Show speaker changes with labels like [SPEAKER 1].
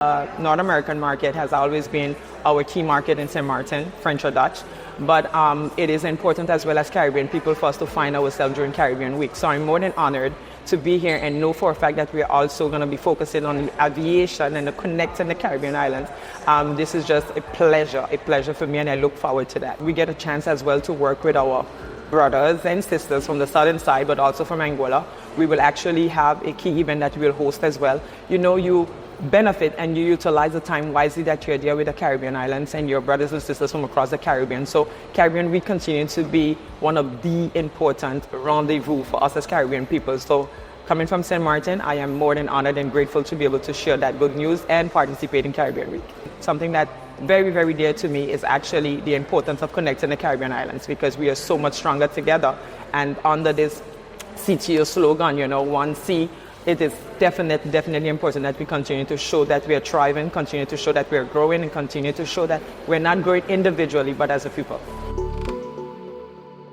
[SPEAKER 1] North American market has always been our key market in St. Martin, French or Dutch, but it is important as well as Caribbean people for us to find ourselves during Caribbean Week. So I'm more than honored to be here and know for a fact that we're also going to be focusing on aviation and connecting the Caribbean islands. This is just a pleasure for me, and I look forward to that. We get a chance as well to work with our brothers and sisters from the southern side, but also from Angola. We will actually have a key event that we will host as well. You benefit and you utilize the time wisely that you're there with the Caribbean islands and your brothers and sisters from across the Caribbean. So Caribbean Week continue to be one of the important rendezvous for us as Caribbean people. So coming from St. Martin, I am more than honored and grateful to be able to share that good news and participate in Caribbean Week. Something that very, very dear to me is actually the importance of connecting the Caribbean islands, because we are so much stronger together. And under this CTO slogan, one C, it is definitely important that we continue to show that we are thriving, continue to show that we are growing, and continue to show that we're not growing individually, but as a people.